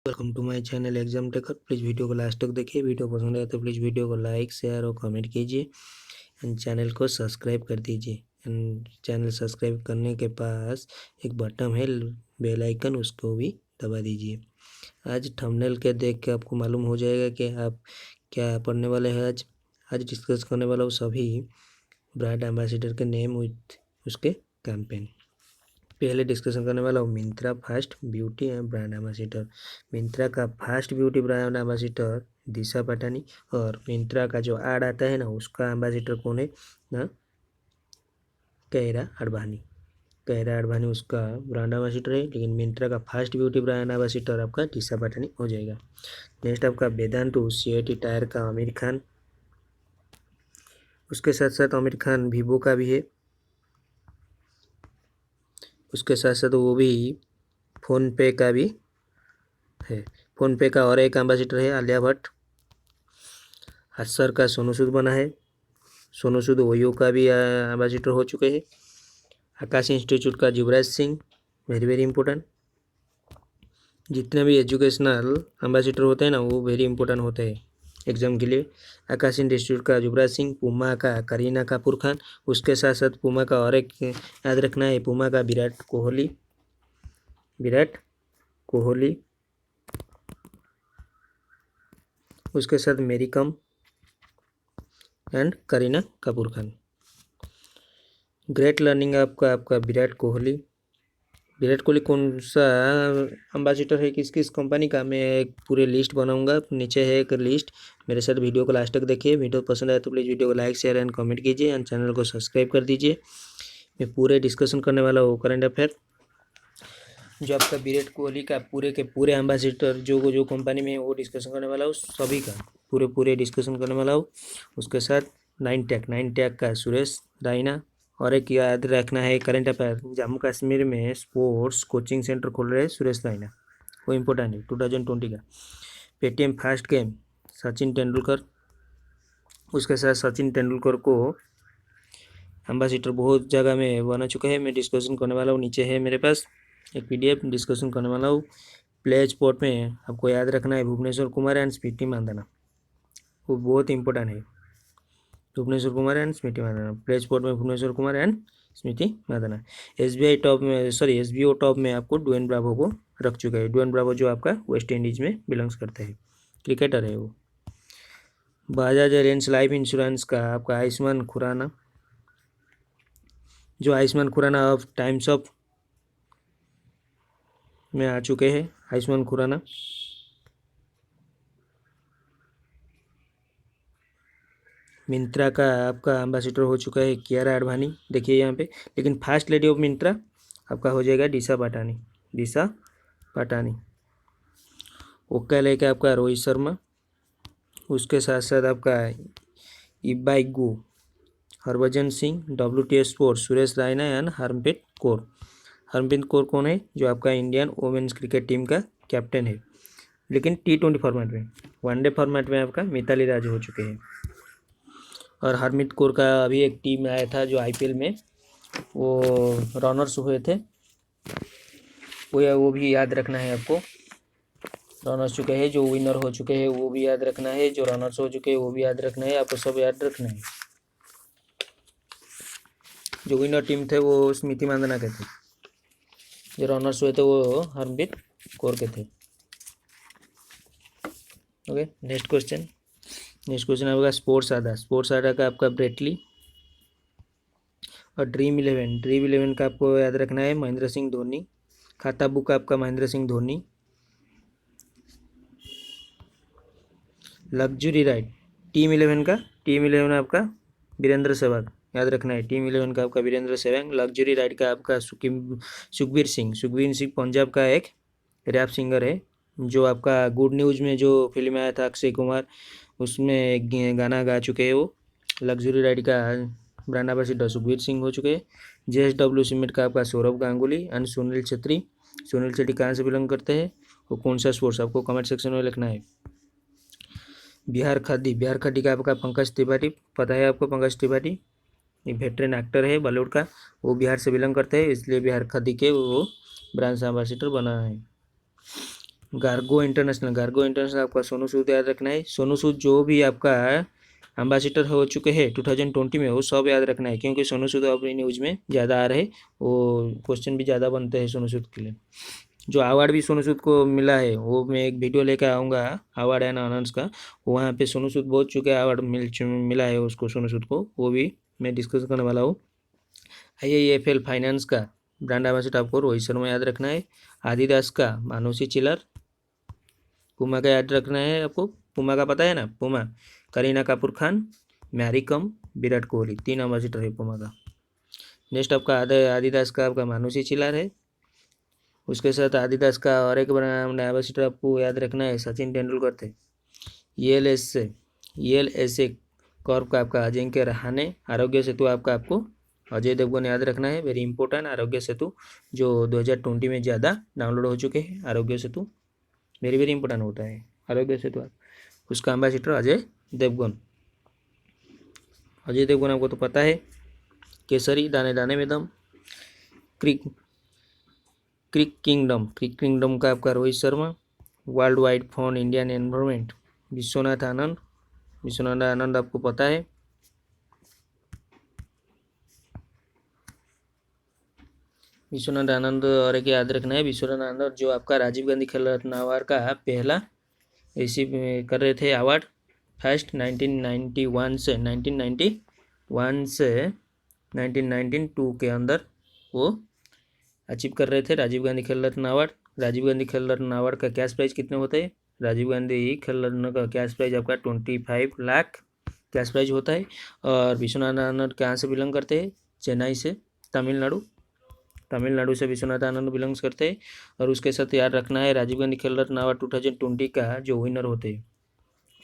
Welcome to my channel exam taker. Please video को last तक देखिए। वीडियो पसंद आए तो प्लीज़ वीडियो को लाइक शेयर और कमेंट कीजिए एंड चैनल को सब्सक्राइब कर दीजिए। एंड चैनल सब्सक्राइब करने के पास एक बटन है बेल आइकन, उसको भी दबा दीजिए। आज थंबनेल के देख के आपको मालूम हो जाएगा कि आप क्या पढ़ने वाले हैं। आज डिस्कस करने वाला हूँ सभी ब्रांड एम्बेसडर के नेम विथ उसके कैंपेन। पहले डिस्कशन करने वाला हूँ Myntra fast beauty and brand ambassador. Myntra का फास्ट ब्यूटी ब्रांड एम्बेसडर दिशा पटानी, और मिंत्रा का जो ऐड आता है ना उसका एम्बेसडर कौन है ना, कैरा अडवाणी उसका ब्रांड एम्बेसडर है। लेकिन मिंत्रा का फास्ट ब्यूटी ब्रांड एम्बेसडर आपका दिशा पटानी हो जाएगा। नेक्स्ट आपका वेदांतु सीआईटी टायर का आमिर खान, उसके साथ साथ आमिर खान वीवो का भी है, उसके साथ साथ वो भी फ़ोन पे का भी है। फ़ोन पे का और एक एम्बेसडर है आलिया भट्ट। हस्सर का सोनू सूद बना है। सोनू सूद ओयो का भी एम्बेसडर हो चुके हैं। आकाश इंस्टीट्यूट का Yuvraj Singh, very very important. जितने भी एजुकेशनल एम्बेसडर होते हैं ना वो वेरी इंपॉर्टेंट होते हैं एग्जाम के लिए। आकाश इंस्टीट्यूट का युवराज सिंह, पुमा का करीना कपूर खान, उसके साथ साथ पुमा का और एक याद रखना है, पुमा का विराट कोहली, उसके साथ मेरी com and Kareena Kapoor Khan. Great learning आपका विराट कोहली कौन सा एम्बेसडर है किस किस कंपनी का, मैं एक पूरे लिस्ट बनाऊंगा, नीचे है एक लिस्ट। मेरे साथ वीडियो को लास्ट तक देखिए। वीडियो पसंद आए तो प्लीज़ वीडियो को लाइक शेयर एंड कमेंट कीजिए एंड चैनल को सब्सक्राइब कर दीजिए। मैं पूरे डिस्कशन करने वाला हूँ करंट अफेयर। जो आपका विराट कोहली का पूरे के पूरे एम्बेसडर जो कंपनी में है वो डिस्कशन करने वाला हूँ, सभी का पूरे डिस्कशन करने वाला हूँ। उसके साथ नाइन टैक का सुरेश रायना, और एक याद रखना है करंट अफेयर, जम्मू कश्मीर में स्पोर्ट्स कोचिंग सेंटर खोल रहे हैं सुरेश रायना, वो इम्पोर्टेंट है 2020 का। Paytm fast game Sachin Tendulkar, उसके साथ सचिन तेंदुलकर को एम्बेसडर बहुत जगह में बना चुका है, मैं डिस्कशन करने वाला हूँ। नीचे है मेरे पास एक पीडीएफ, डिस्कशन करने वाला हूँ। प्ले स्पोर्ट में आपको याद रखना है भुवनेश्वर कुमार एंड स्मृति मांधाना, वो बहुत इंपॉर्टेंट है। Bhuvneshwar Kumar and Smriti Mandhana, play sport में Bhuvneshwar Kumar and Smriti Mandhana. SBO top में आपको ड्वेन ब्रावो को रख चुका है। ड्वेन ब्रावो जो आपका वेस्ट इंडीज में बिलोंग्स करते हैं, क्रिकेटर है वो। बजाज एलियंस लाइफ इंश्योरेंस का आपका आयुष्मान खुराना, जो आयुष्मान खुराना अब टाइम्स ऑफ में आ चुके हैं। आयुष्मान खुराना मिंत्रा का आपका एम्बेसडर हो चुका है कियारा आडवाणी, देखिए यहाँ पे। लेकिन फर्स्ट लेडी ऑफ मिंत्रा आपका हो जाएगा दिशा पटानी। ओक्का लेके आपका रोहित शर्मा, उसके साथ साथ आपका इबाइगू Harbhajan Singh, WTA sports Suresh Raina and Harmanpreet Kaur कौन है, जो आपका इंडियन वुमेन्स क्रिकेट टीम का कैप्टन है। लेकिन T20 फॉर्मेट में, वनडे फॉर्मेट में आपका मिताली राज हो चुके हैं। और हरमीत कौर का अभी एक टीम आया था जो IPL में वो रनर्स हुए थे, वो भी याद रखना है आपको। रनर्स चुके हैं, जो विनर हो चुके हैं वो भी याद रखना है, जो रनर्स हो चुके हैं वो भी याद रखना है, आपको सब याद रखना है। जो विनर टीम थे वो स्मृति मांधाना के थे, जो रनर्स हुए थे वो हरमप्रीत कौर के थे। ओके, नेक्स्ट क्वेश्चन आपका स्पोर्ट्स आधा का आपका ब्रेटली, और ड्रीम इलेवन का आपको याद रखना है महेंद्र सिंह धोनी। खाता बुक का आपका Mahendra Singh Dhoni. Luxury ride team eleven आपका वीरेंद्र सहवाग, याद रखना है। टीम 11 का आपका वीरेंद्र सहवाग। लग्जरी राइड का आपका सुखबीर सिंह पंजाब का एक रैप सिंगर है, जो आपका गुड न्यूज़ में जो फिल्म आया था अक्षय कुमार, उसमें गाना गा चुके हैं वो। लग्जरी राइड का ब्रांड एम्बेसडर सुखबीर सिंह हो चुके हैं। JSW सीमेंट का आपका सौरभ गांगुली एंड सुनील छेत्री कहाँ से बिलोंग करते हैं, वो कौन सा स्पोर्ट्स, आपको कमेंट सेक्शन में लिखना है। बिहार खादी का आपका पंकज त्रिपाठी, पता है आपको पंकज त्रिपाठी एक वेटरन एक्टर है बॉलीवुड का, वो बिहार से बिलोंग करते हैं, इसलिए बिहार खादी के वो ब्रांड एम्बेसडर बना है। गार्गो इंटरनेशनल आपका सोनू सूद याद रखना है। सोनू सूद जो भी आपका एम्बेसडर हो चुके हैं 2020 में, वो सब याद रखना है, क्योंकि सोनू सूद अपनी न्यूज़ में ज़्यादा आ रहे, वो क्वेश्चन भी ज़्यादा बनते हैं सोनू सूद के लिए। जो अवार्ड भी सोनू सूद को मिला है, वो मैं एक वीडियो लेकर आऊँगा अवार्ड एंड ऑनर्स का, वहाँ पे सोनू सूद बहुत चुके अवार्ड मिला है उसको, सोनू सूद को, वो भी मैं डिस्कस करने वाला हूँ। IIFL फाइनेंस का ब्रांड एम्बेसडर आपको रोहित शर्मा याद रखना है। आदिदास का मानुषी चिल्लर। पुमा का याद रखना है आपको, पुमा का पता है ना, पुमा करीना कपूर खान, मैरी कॉम, विराट कोहली, 3 एम्बेसडर है पुमा का। नेक्स्ट आपका आदिदास का आपका मानुषी चिल्लर है। उसके साथ आदिदास का और एक ब्रांड एम्बेसडर आपको याद रखना है सचिन तेंदुलकर थे। ELSA कॉर्प का आपका अजिंक्य रहाणे। आरोग्य सेतु आपको अजय देवगन याद रखना है, वेरी इंपॉर्टेंट। आरोग्य सेतु जो 2020 में ज़्यादा डाउनलोड हो चुके हैं, Aarogya Setu very very important होता है आरोग्य सेतु। उसका एम्बेसडर अजय देवगन। अजय देवगन आपको तो पता है। केसरी, दाने दाने में दम। क्रिक किंगडम का आपका Rohit Sharma. World wide for Indian environment Vishwanath Anand आपको पता है। विश्वनाथ आनंद और एक याद रखना है, विश्वनाथ आनंद जो आपका राजीव गांधी खेल रत्न अवार्ड का पहला रिसीव कर रहे थे अवार्ड, फर्स्ट 1991 से 1992 के अंदर वो अचीव कर रहे थे राजीव गांधी खेल रत्न अवार्ड। राजीव गांधी खेल रत्न अवार्ड का कैश प्राइज कितने होते हैं? राजीव गांधी खेल रत्न का कैश प्राइज आपका 25 लाख कैश प्राइज होता है। और विश्वनाथ आनंद कहाँ से बिलोंग करते हैं? चेन्नई से, तमिलनाडु से विश्वनाथ आनंद बिलोंग्स करते हैं। और उसके साथ याद रखना है राजीव गांधी खेल रत्न अवार्ड 2020 का जो विनर होते हैं,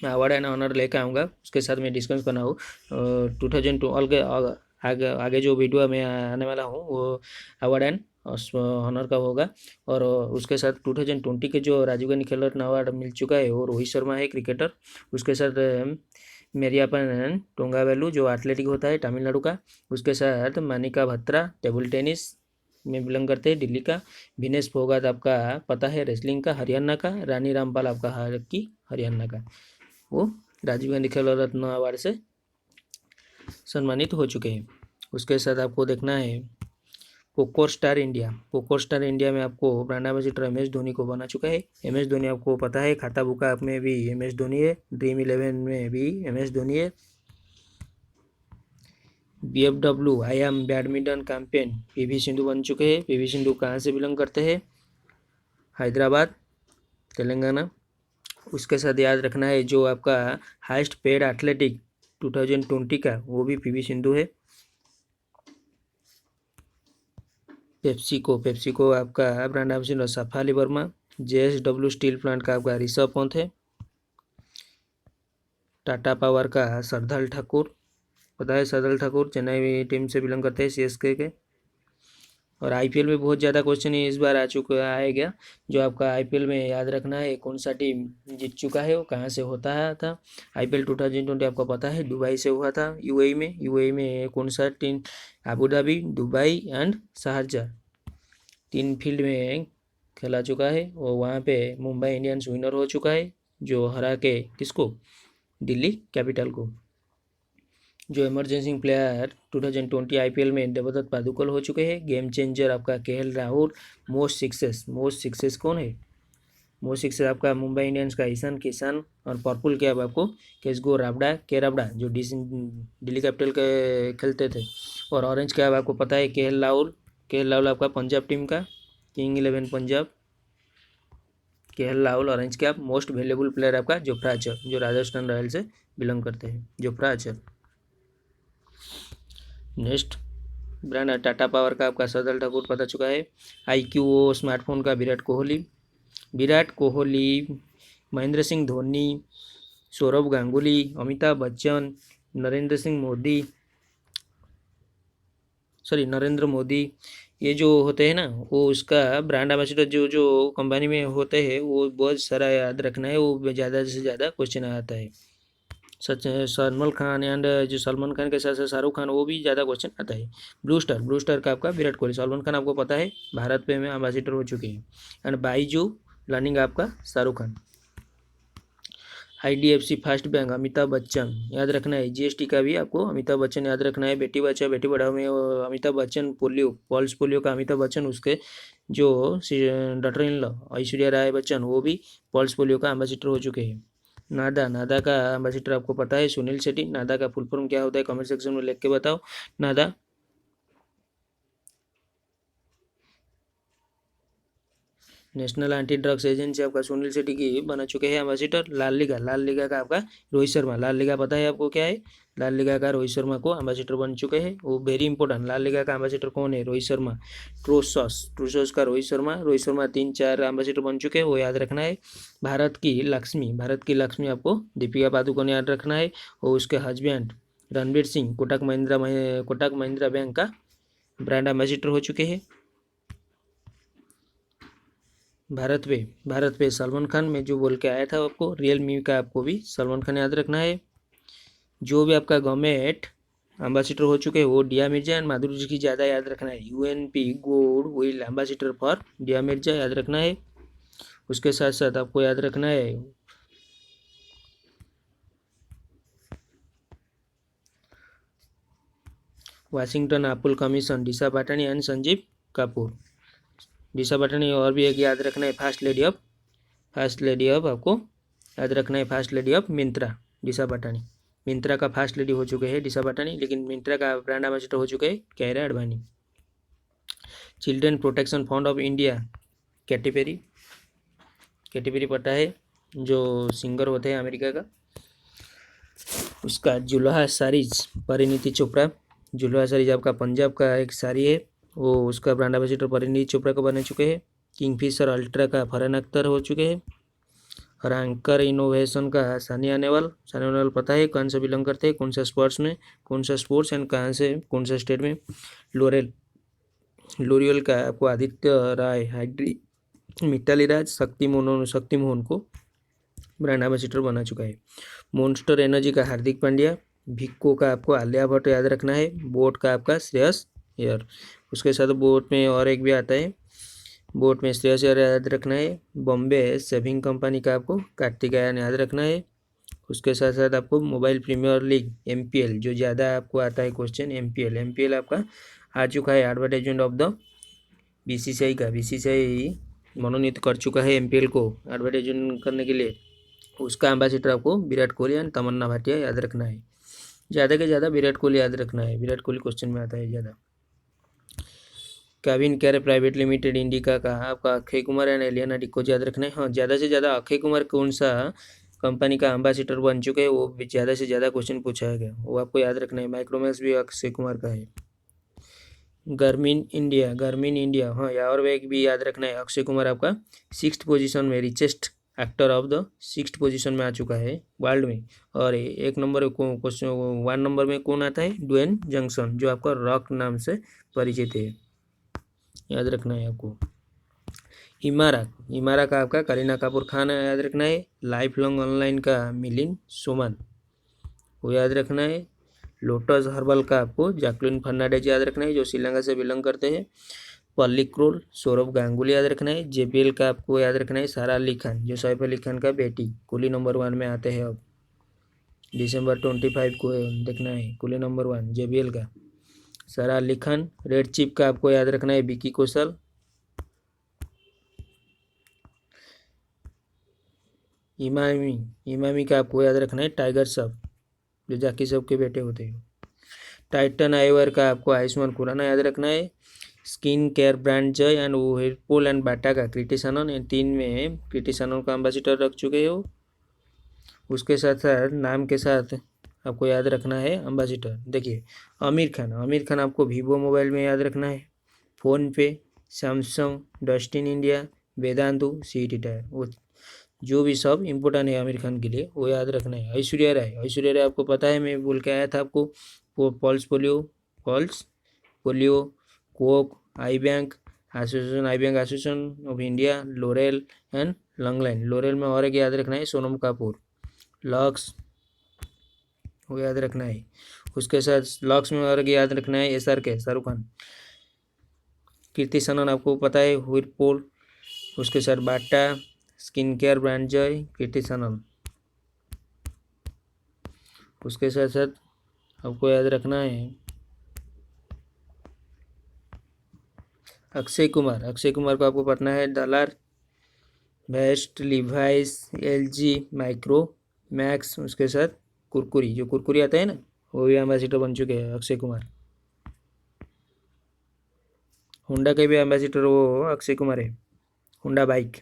मैं अवार्ड एंड ऑनर लेकर आऊँगा, उसके साथ मैं डिस्कस करना हो 2002 आगे जो वीडियो में आने वाला हूँ वो अवार्ड एंड ऑनर का होगा। और उसके साथ 2020 के जो राजीव गांधी खेल रत्न अवार्ड मिल चुका है वो रोहित शर्मा है, क्रिकेटर। उसके साथ मेरियापन टोंगावेलू जो एथलेटिक होता है तमिलनाडु का। उसके साथ मानिका बत्रा टेबल टेनिस में बिलोंग करते हैं, दिल्ली का। विनेश फोगाट आपका पता है, रेसलिंग का, हरियाणा का। रानी रामपाल आपका हॉकी, हरियाणा का। वो राजीव गांधी खेल रत्न अवार्ड से सम्मानित हो चुके हैं। उसके साथ आपको देखना है पोकोर स्टार इंडिया में आपको ब्रांड एम्बेसडर MS धोनी को बना चुका है। MS धोनी आपको पता है, खाता बुका में भी MS धोनी है, ड्रीम 11 में भी MS धोनी है। BFW IAM badminton champion PV Sindhu बन चुके हैं। PV सिंधु कहाँ से बिलोंग करते हैं? हैदराबाद, तेलंगाना। उसके साथ याद रखना है जो आपका हाईएस्ट पेड एथलेटिक 2020 का, वो भी PV सिंधु है। पेप्सिको आपका brand ambassador Shafali Verma. JSW steel plant का आपका ऋषभ पंत है। टाटा पावर का सरदार ठाकुर, पता है सरदार ठाकुर, चेन्नई टीम से बिलोंग करते हैं, CSK के। और IPL में बहुत ज़्यादा क्वेश्चन इस बार आएगा, जो आपका IPL में याद रखना है कौन सा टीम जीत चुका है, वो कहाँ से होता है था। IPL 2020 आपको पता है दुबई से हुआ था, UAE में कौन सा team? Abu Dhabi, Dubai and Sharjah, 3 field में खेला चुका है। और वहाँ पे मुंबई इंडियंस विनर हो चुका है, जो हरा के किसको? दिल्ली कैपिटल को। जो इमरजेंसी प्लेयर 2020 IPL में देवदत्त पादुकोण हो चुके हैं। गेम चेंजर आपका KL राहुल। मोस्ट सक्सेस कौन है? मोस्ट सक्सेस आपका मुंबई इंडियंस का ईशान किशन। और पर्पल कैप आपको केसगो राबड़ा जो दिल्ली कैपिटल के खेलते थे। और ऑरेंज कैप आपको पता है KL राहुल आपका पंजाब टीम का, king 11 Punjab. KL Rahul orange cap. Most valuable player आपका जोफ्रा आर्चर जो राजस्थान रॉयल से बिलोंग करते हैं, Jofra Archer. Next brand Tata power का आपका सरदार ठाकुर पता चुका है। IQO स्मार्टफोन का विराट कोहली, महेंद्र सिंह धोनी, सौरभ गांगुली, अमिताभ बच्चन, नरेंद्र मोदी, ये जो होते हैं ना, वो उसका ब्रांड एम्बेसडर जो जो कंपनी में होते हैं वो बहुत सारा याद रखना है, वो ज़्यादा से ज़्यादा क्वेश्चन आता है। सलमान खान एंड जो सलमान खान के साथ साथ शाहरुख खान, वो भी ज़्यादा क्वेश्चन आता है। ब्लू स्टार का आपका विराट कोहली। सलमान खान आपको पता है भारत पे में एम्बेसडर हो चुके हैं। एंड बाईजू लर्निंग आपका Shahrukh Khan. IDFC first bank Amitabh Bachchan याद रखना है। GST का भी आपको अमिताभ बच्चन याद रखना है। बेटी बचाओ बेटी पढ़ाओ में Amitabh Bachchan, polio pulse polio का अमिताभ बच्चन, उसके जो daughter in law Aishwarya Rai Bachchan वो भी पल्स पोलियो का एम्बेसडर हो चुके हैं। नादा, नादा का एम्बेसडर आपको पता है सुनील शेट्टी। नादा का फुल फॉर्म क्या होता है कमेंट सेक्शन में लिख के बताओ। नादा नेशनल एंटी ड्रग्स एजेंसी आपका सुनील शेट्टी की बना चुके हैं एम्बेसडर। लाल लीगा, लाल लीगा का आपका रोहित शर्मा। लाल लीगा पता है आपको क्या है? लाल लीगा का रोहित शर्मा को एम्बेसडर बन चुके हैं। वो वेरी इंपॉर्टेंट, लाल लीगा का एम्बेसडर कौन है? रोहित शर्मा। ट्रूसॉस, ट्रूसॉस का रोहित शर्मा। रोहित शर्मा 3-4 एम्बेसडर बन चुके हैं, वो याद रखना है। भारत की लक्ष्मी, भारत की लक्ष्मी आपको दीपिका पादुकोण याद रखना है। और उसके हस्बैंड रणवीर सिंह कोटक महिंद्रा बैंक का ब्रांड एम्बेसडर हो चुके हैं। भारत पे सलमान खान, में जो बोल के आया था आपको रियल मी का, आपको भी सलमान खान याद रखना है। जो भी आपका गवर्नमेंट एम्बेसडर हो चुके हैं वो डिया मिर्जा एंड माधुरी जी की ज़्यादा याद रखना है। UNP good will ambassador for डिया मिर्जा याद रखना है। उसके साथ साथ आपको याद रखना है Washington Apple commission Disha Patani and Sanjeev Kapoor. Disha Patani और भी एक याद रखना है फर्स्ट लेडी ऑफ आपको याद रखना है फर्स्ट लेडी ऑफ मिंत्रा दिशा पाटानी। मिंत्रा का फर्स्ट लेडी हो चुके हैं दिशा पाटानी, लेकिन मिंत्रा का ब्रांड एम्बेसडर हो चुके हैं Kiara Advani. Children protection fund of India Katy Perry पता है जो सिंगर होते हैं अमेरिका का, उसका जुल्हा सारीज परिणीति चोपड़ा। जुल्हा सारीज आपका पंजाब का एक साड़ी है, वो उसका ब्रांड एम्बेसडर परिणीति चोपड़ा को बने चुके हैं। किंगफिशर अल्ट्रा का फरहान अख्तर हो चुके हैं। और एंकर इनोवेशन का सानिया नेहवाल पता है कौन से बिलोंग करते हैं, कौन सा स्पोर्ट्स एंड कहाँ से कौन सा स्टेट में। लोरियल का आपको आदित्य राय हाइड्री, मिताली राज, शक्ति मोहन को ब्रांड एम्बेसडर बना चुका है। मॉन्स्टर एनर्जी का हार्दिक पांड्या। भिक्को का आपको आलिया भट्ट याद रखना है। बोट का आपका श्रेयस अय्यर। उसके साथ बोट में और एक भी आता है, बोट में श्रेयस अय्यर याद रखना है। बॉम्बे सेविंग कंपनी का आपको कार्तिकेयन याद रखना है। उसके साथ साथ आपको मोबाइल प्रीमियर लीग MPL, जो ज़्यादा आपको आता है क्वेश्चन, MPL आपका आ चुका है एडवर्टाइजमेंट ऑफ द BCCI का। BCCI मनोनीत कर चुका है MPL को एडवर्टाइजमेंट करने के लिए। उसका एम्बेसडर आपको विराट कोहली एंड तमन्ना भाटिया याद रखना है। ज़्यादा के ज़्यादा विराट कोहली याद रखना है, विराट कोहली क्वेश्चन में आता है ज़्यादा। Kevin care private limited indica का आपका अक्षय कुमार एंड एलियाना डिक्रूज याद रखना है। हाँ, ज़्यादा से ज़्यादा अक्षय कुमार कौन सा कंपनी का एम्बेसडर बन चुके हैं, वो ज़्यादा से ज़्यादा क्वेश्चन पूछा गया, वो आपको याद रखना है। माइक्रोमैक्स भी अक्षय कुमार का है। गर्मिन इंडिया हाँ, या और एक भी याद रखना है। अक्षय कुमार आपका 6th पोजीशन में, richest actor of the 6th position में आ चुका है वर्ल्ड में। और 1 नंबर क्वेश्चन 1 नंबर में कौन आता है? ड्वेन जॉनसन, जो आपका रॉक नाम से परिचित है, याद रखना है आपको। इमारा का आपका करीना कपूर खान याद रखना है। लाइफ लॉन्ग ऑनलाइन का मिलिंद सोमन, वो याद रखना है। लोटस हर्बल का आपको जैकलिन फर्नांडिस याद रखना है, जो श्रीलंका से बिलोंग करते हैं। पल्लिक्रोल सौरभ गांगुली याद रखना है। JPL का आपको याद रखना है सारा अली खान, जो सैफ अली खान का बेटी, कुली नंबर 1 में आते हैं। अब December 25 को देखना है कुली नंबर 1 JPL का सारा अली खान। रेड चिप का आपको याद रखना है विकी कौशल। इमामी का आपको याद रखना है टाइगर श्रॉफ, जो जाकी श्रॉफ के बेटे होते हैं। टाइटन आईवेयर का आपको आयुष्मान खुराना याद रखना है। स्किन केयर ब्रांड जय एंड व्हिर्लपूल एंड बाटा का कृति सनन, इन 3 में कृति सनन का एम्बेसडर रख चुके हो। उसके साथ साथ नाम के साथ आपको याद रखना है एम्बेसडर। देखिए आमिर खान आपको वीवो मोबाइल में याद रखना है। PhonePe, Samsung, Dustin India, Vedantu, CET tyre, वो जो भी सब इम्पोर्टेंट है आमिर खान के लिए, वो याद रखना है। ऐश्वर्या राय आपको पता है, मैं बोल के आया था आपको। Pulse polio Coke eye bank association of India, L'Oreal and longline. L'Oreal में और एक याद रखना है सोनम कपूर। लक्स, वो याद रखना है। उसके साथ लक्स में और एक याद रखना है SRK शाहरुख खान। कृति सनन आपको पता है व्हिर्लपूल। उसके साथ बाटा स्किन केयर ब्रांड जॉय, कीर्तिसनल। उसके साथ साथ आपको याद रखना है अक्षय कुमार को आपको पढ़ना है dollar, best, Levi's, LG, micro max. उसके साथ कुरकुरी, जो कुरकुरी आता है ना, वो भी एम्बेसिडर बन चुके हैं अक्षय कुमार। होंडा के भी एम्बेसिडर वो अक्षय कुमार है, होंडा बाइक।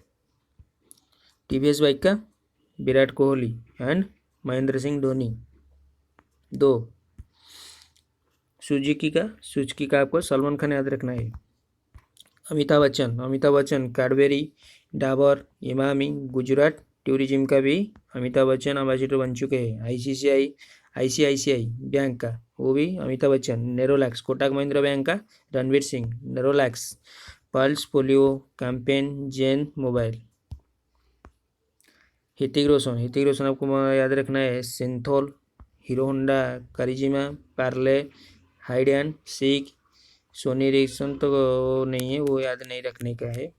टीवीएस बाइक का विराट कोहली एंड महेंद्र सिंह धोनी, 2। सुजुकी का आपको सलमान खान याद रखना है। अमिताभ बच्चन कैडबेरी, डाबर, इमामी, गुजरात टूरिज्म का भी अमिताभ बच्चन एम्बेसिडर बन चुके हैं। आईसीआईसीआई बैंक का वो भी अमिताभ बच्चन। नेरोलैक्स, कोटक महिंद्रा बैंक का Ranveer Singh, Nerolacs. Pulse polio campaign, Zen mobile. Hrithik Roshan आपको याद रखना है Cinthol, Hero Honda Karizma, Parle, hide and seek. Sony Ericsson तो नहीं है, वो याद नहीं रखने का है।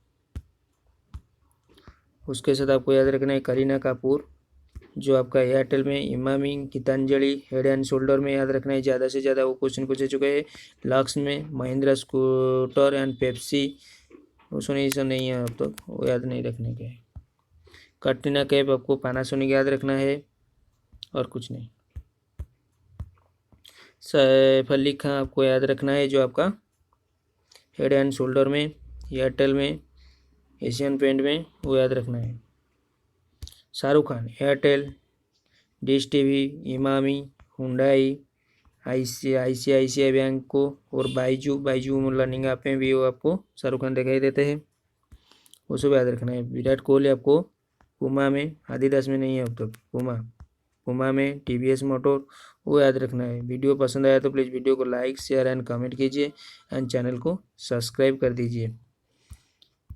उसके साथ आपको याद रखना है करीना कपूर, जो आपका एयरटेल में, Emami, Gitanjali, head and shoulder में याद रखना है। ज़्यादा से ज़्यादा वो क्वेश्चन पूछे चुके हैं। लक्स में, महिंद्रा स्कूटर एंड पेप्सी, वो सोनी नहीं है अब तक, वो याद नहीं रखने का है। कटरीना कैफ आपको पैनासोनिक याद रखना है और कुछ नहीं। सैफ अली खान आपको याद रखना है, जो आपका हेड एंड शोल्डर में, एयरटेल में, एशियन पेंट में, वो याद रखना है। Shahrukh Khan Airtel, dish TV, Emami, Hyundai, ICICI bank को, और बाइजू लर्निंग ऐप में भी वो आपको शाहरुख खान दिखाई देते हैं, वो सब याद रखना है। विराट कोहली आपको पुमा में, आदिदास में नहीं है अब तक, पुमा में, टीवीएस मोटर, वो याद रखना है। वीडियो पसंद आया तो प्लीज़ वीडियो को लाइक, शेयर एंड कमेंट कीजिए एंड चैनल को सब्सक्राइब कर दीजिए।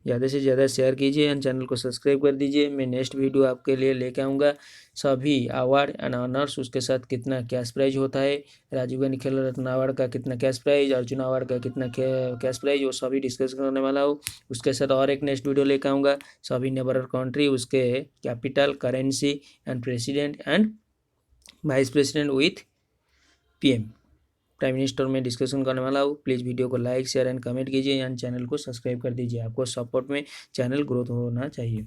ज़्यादा से ज़्यादा शेयर कीजिए एंड चैनल को सब्सक्राइब कर दीजिए। मैं नेक्स्ट वीडियो आपके लिए लेके आऊँगा, सभी अवार्ड एंड ऑनर्स, उसके साथ कितना कैश प्राइज होता है, राजीव गांधी खेल रत्न अवार्ड का कितना कैश प्राइज, अर्जुन अवार्ड का कितना कैश प्राइज, वो सभी डिस्कस करने वाला हूँ। उसके साथ और एक नेक्स्ट वीडियो लेकर आऊँगा, सभी नेबर कंट्री, उसके capital, currency and president and vice president with PM, prime minister में डिस्कशन करने वाला हूँ। प्लीज़ वीडियो को लाइक, शेयर एंड कमेंट कीजिए एंड चैनल को सब्सक्राइब कर दीजिए। आपको सपोर्ट में चैनल ग्रोथ होना चाहिए।